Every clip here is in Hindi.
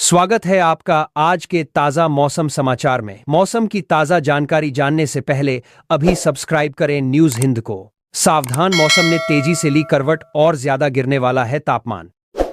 स्वागत है आपका आज के ताज़ा मौसम समाचार में। मौसम की ताज़ा जानकारी जानने से पहले अभी सब्सक्राइब करें न्यूज़ हिंद को। सावधान, मौसम ने तेजी से ली करवट, और ज्यादा गिरने वाला है तापमान।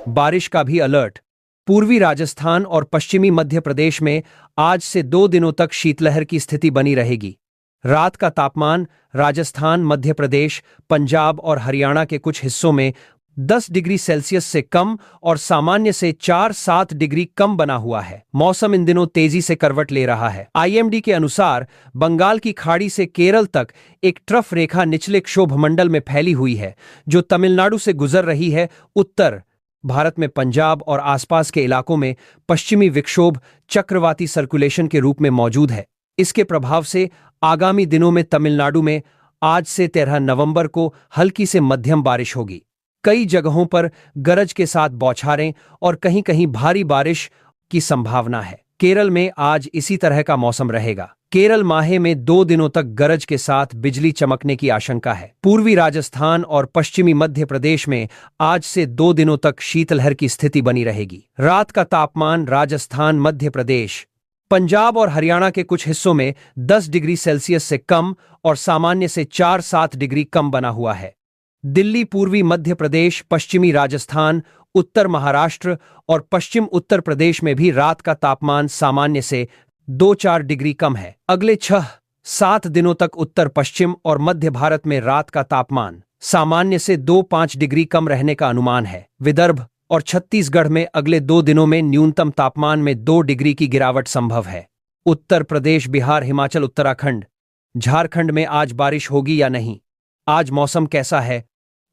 बारिश का भी अलर्ट। पूर्वी राजस्थान और पश्चिमी मध्य प्रदेश में आज से 2 दिनों तक शीतलहर की स्थिति बनी रहेगी। रात का तापमान राजस्थान, मध्य प्रदेश, पंजाब और हरियाणा के कुछ हिस्सों में 10 डिग्री सेल्सियस से कम और सामान्य से 4-7 डिग्री कम बना हुआ है। मौसम इन दिनों तेजी से करवट ले रहा है। आईएमडी के अनुसार बंगाल की खाड़ी से केरल तक एक ट्रफ रेखा निचले क्षोभमंडल में फैली हुई है, जो तमिलनाडु से गुजर रही है। उत्तर भारत में पंजाब और आसपास के इलाकों में पश्चिमी विक्षोभ चक्रवाती सर्कुलेशन के रूप में मौजूद है। इसके प्रभाव से आगामी दिनों में तमिलनाडु में आज से 13 नवंबर को हल्की से मध्यम बारिश होगी। कई जगहों पर गरज के साथ बौछारें और कहीं कहीं भारी बारिश की संभावना है। केरल में आज इसी तरह का मौसम रहेगा। केरल माहे में 2 दिनों तक गरज के साथ बिजली चमकने की आशंका है। पूर्वी राजस्थान और पश्चिमी मध्य प्रदेश में आज से 2 दिनों तक शीतलहर की स्थिति बनी रहेगी। रात का तापमान राजस्थान, मध्य प्रदेश, पंजाब और हरियाणा के कुछ हिस्सों में 10 डिग्री सेल्सियस से कम और सामान्य से 4-7 डिग्री कम बना हुआ है। दिल्ली, पूर्वी मध्य प्रदेश, पश्चिमी राजस्थान, उत्तर महाराष्ट्र और पश्चिम उत्तर प्रदेश में भी रात का तापमान सामान्य से 2-4 डिग्री कम है। अगले 6-7 दिनों तक उत्तर पश्चिम और मध्य भारत में रात का तापमान सामान्य से 2-5 डिग्री कम रहने का अनुमान है। विदर्भ और छत्तीसगढ़ में अगले 2 दिनों में न्यूनतम तापमान में 2 डिग्री की गिरावट संभव है। उत्तर प्रदेश, बिहार, हिमाचल, उत्तराखंड, झारखंड में आज बारिश होगी या नहीं? आज मौसम कैसा है?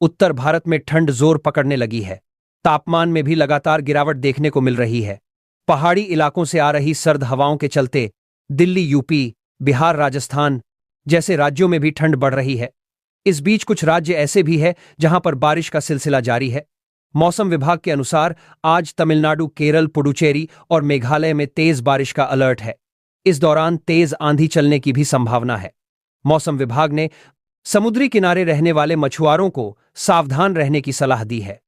उत्तर भारत में ठंड जोर पकड़ने लगी है। तापमान में भी लगातार गिरावट देखने को मिल रही है। पहाड़ी इलाकों से आ रही सर्द हवाओं के चलते दिल्ली, यूपी, बिहार, राजस्थान जैसे राज्यों में भी ठंड बढ़ रही है। इस बीच कुछ राज्य ऐसे भी हैं जहां पर बारिश का सिलसिला जारी है। मौसम विभाग के अनुसार आज तमिलनाडु, केरल, पुडुचेरी और मेघालय में तेज बारिश का अलर्ट है। इस दौरान तेज आंधी चलने की भी संभावना है। मौसम विभाग ने समुद्री किनारे रहने वाले मछुआरों को सावधान रहने की सलाह दी है।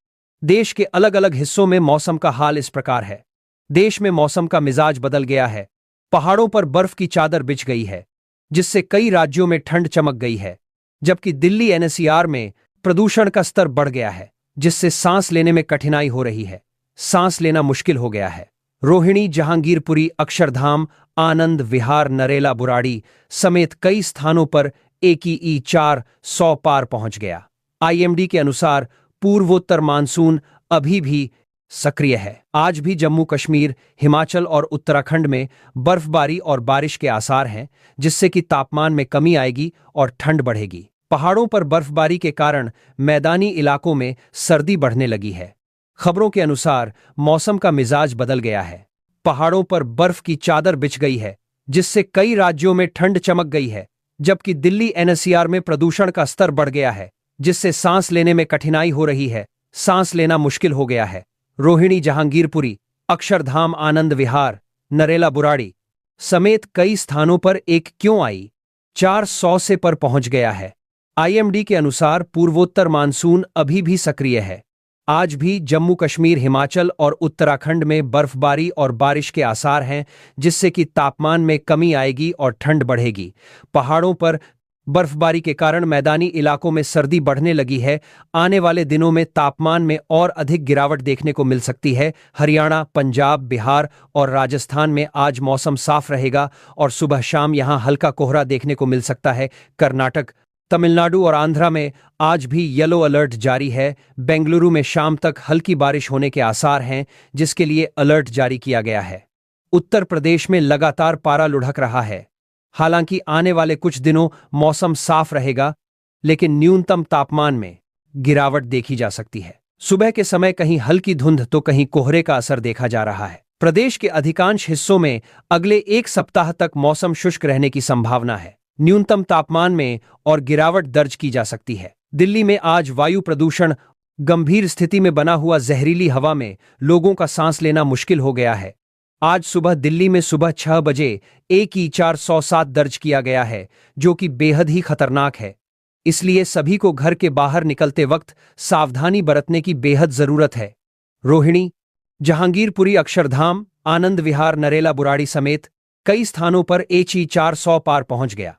देश के अलग अलग हिस्सों में मौसम का हाल इस प्रकार है। देश में मौसम का मिजाज बदल गया है। पहाड़ों पर बर्फ की चादर बिछ गई है, जिससे कई राज्यों में ठंड चमक गई है, जबकि दिल्ली एनसीआर में प्रदूषण का स्तर बढ़ गया है, जिससे सांस लेने में कठिनाई हो रही है। सांस लेना मुश्किल हो गया है। रोहिणी, जहांगीरपुरी, अक्षरधाम, आनंद विहार, नरेला, बुराड़ी समेत कई स्थानों पर AQE 400 पार पहुंच गया। आईएमडी के अनुसार पूर्वोत्तर मानसून अभी भी सक्रिय है। आज भी जम्मू कश्मीर, हिमाचल और उत्तराखंड में बर्फबारी और बारिश के आसार हैं, जिससे कि तापमान में कमी आएगी और ठंड बढ़ेगी। पहाड़ों पर बर्फबारी के कारण मैदानी इलाकों में सर्दी बढ़ने लगी है। खबरों के अनुसार मौसम का मिजाज बदल गया है। पहाड़ों पर बर्फ की चादर बिछ गई है, जिससे कई राज्यों में ठंड चमक गई है, जबकि दिल्ली एनसीआर में प्रदूषण का स्तर बढ़ गया है, जिससे सांस लेने में कठिनाई हो रही है। सांस लेना मुश्किल हो गया है। रोहिणी, जहांगीरपुरी, अक्षरधाम, आनंद विहार, नरेला, बुराड़ी समेत कई स्थानों पर AQE 400 से पर पहुंच गया है। आईएमडी के अनुसार पूर्वोत्तर मानसून अभी भी सक्रिय है। आज भी जम्मू कश्मीर, हिमाचल और उत्तराखंड में बर्फबारी और बारिश के आसार हैं, जिससे कि तापमान में कमी आएगी और ठंड बढ़ेगी। पहाड़ों पर बर्फबारी के कारण मैदानी इलाकों में सर्दी बढ़ने लगी है। आने वाले दिनों में तापमान में और अधिक गिरावट देखने को मिल सकती है। हरियाणा, पंजाब, बिहार और राजस्थान में आज मौसम साफ रहेगा और सुबह शाम यहां हल्का कोहरा देखने को मिल सकता है। कर्नाटक, तमिलनाडु और आंध्रा में आज भी येलो अलर्ट जारी है। बेंगलुरु में शाम तक हल्की बारिश होने के आसार हैं, जिसके लिए अलर्ट जारी किया गया है। उत्तर प्रदेश में लगातार पारा लुढ़क रहा है। हालांकि आने वाले कुछ दिनों मौसम साफ रहेगा, लेकिन न्यूनतम तापमान में गिरावट देखी जा सकती है। सुबह के समय कहीं हल्की धुंध तो कहीं कोहरे का असर देखा जा रहा है। प्रदेश के अधिकांश हिस्सों में अगले 1 सप्ताह तक मौसम शुष्क रहने की संभावना है। न्यूनतम तापमान में और गिरावट दर्ज की जा सकती है। दिल्ली में आज वायु प्रदूषण गंभीर स्थिति में बना हुआ जहरीली हवा में लोगों का सांस लेना मुश्किल हो गया है। आज सुबह दिल्ली में सुबह 6 बजे AQE 407 दर्ज किया गया है, जो कि बेहद ही खतरनाक है। इसलिए सभी को घर के बाहर निकलते वक्त सावधानी बरतने की बेहद जरूरत है। रोहिणी, जहांगीरपुरी, अक्षरधाम, आनंद विहार नरेला बुराड़ी समेत कई स्थानों पर एचई 400 पार पहुंच गया।